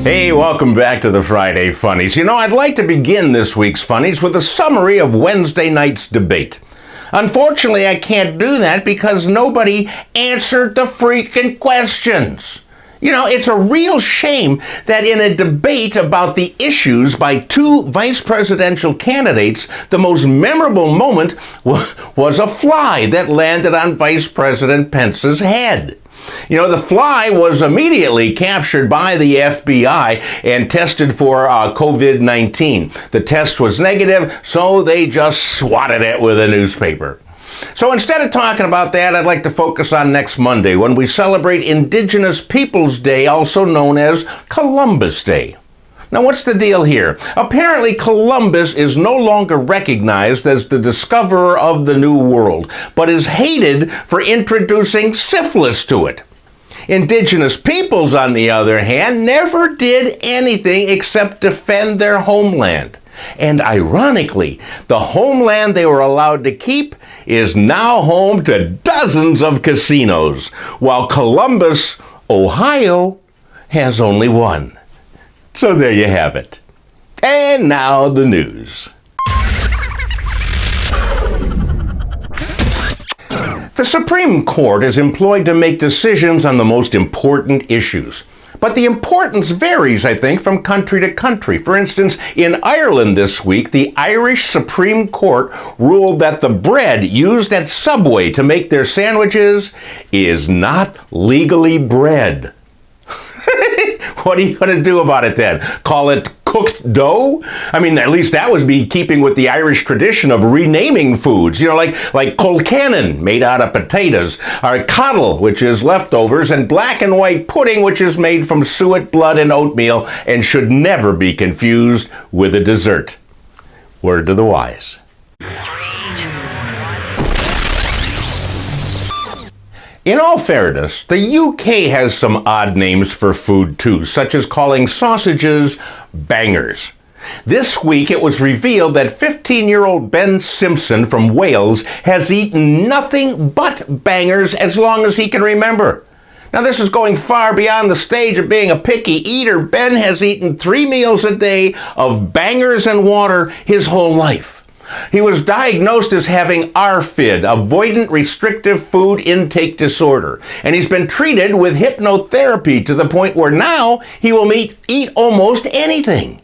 Hey, welcome back to the Friday Funnies. You know, I'd like to begin this week's Funnies with a summary of Wednesday night's debate. Unfortunately, I can't do that because nobody answered the freaking questions. You know, it's a real shame that in a debate about the issues by two vice presidential candidates, the most memorable moment was a fly that landed on Vice President Pence's head. You know, the fly was immediately captured by the FBI and tested for COVID-19. The test was negative, so they just swatted it with a newspaper. So instead of talking about that, I'd like to focus on next Monday when we celebrate Indigenous Peoples Day, also known as Columbus Day. Now, what's the deal here? Apparently, Columbus is no longer recognized as the discoverer of the New World, but is hated for introducing syphilis to it. Indigenous peoples, on the other hand, never did anything except defend their homeland. And ironically, the homeland they were allowed to keep is now home to dozens of casinos, while Columbus, Ohio, has only one. So there you have it. And now the news. The Supreme Court is employed to make decisions on the most important issues. But the importance varies, I think, from country to country. For instance, in Ireland this week, the Irish Supreme Court ruled that the bread used at Subway to make their sandwiches is not legally bread. What are you going to do about it then? Call it cooked dough? I mean, at least that would be keeping with the Irish tradition of renaming foods. You know, like colcannon, made out of potatoes, or coddle, which is leftovers, and black and white pudding, which is made from suet, blood, and oatmeal, and should never be confused with a dessert. Word to the wise. In all fairness, the UK has some odd names for food too, such as calling sausages bangers. This week it was revealed that 15-year-old Ben Simpson from Wales has eaten nothing but bangers as long as he can remember. Now this is going far beyond the stage of being a picky eater. Ben has eaten 3 meals a day of bangers and water his whole life. He was diagnosed as having ARFID, Avoidant Restrictive Food Intake Disorder, and he's been treated with hypnotherapy to the point where now he will eat almost anything,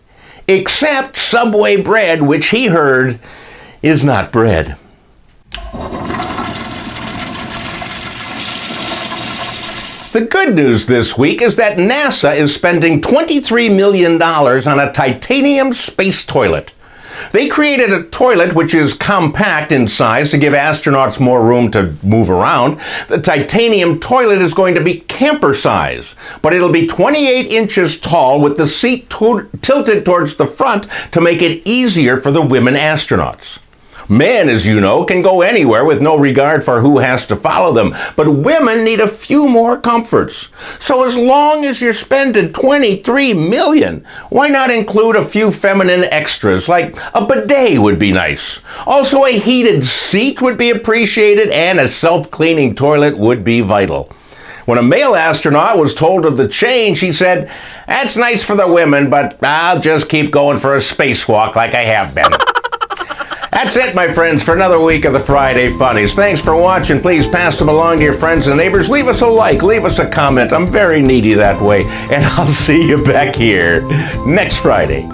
except Subway bread, which he heard is not bread. The good news this week is that NASA is spending $23 million on a titanium space toilet. They created a toilet which is compact in size to give astronauts more room to move around. The titanium toilet is going to be camper size, but it'll be 28 inches tall with the seat tilted towards the front to make it easier for the women astronauts. Men, as you know, can go anywhere with no regard for who has to follow them, but women need a few more comforts. So as long as you're spending $23 million, why not include a few feminine extras, like a bidet would be nice. Also, a heated seat would be appreciated, and a self-cleaning toilet would be vital. When a male astronaut was told of the change, he said, "That's nice for the women, but I'll just keep going for a spacewalk like I have been." That's it, my friends, for another week of the Friday Funnies. Thanks for watching. Please pass them along to your friends and neighbors. Leave us a like, leave us a comment. I'm very needy that way. And I'll see you back here next Friday.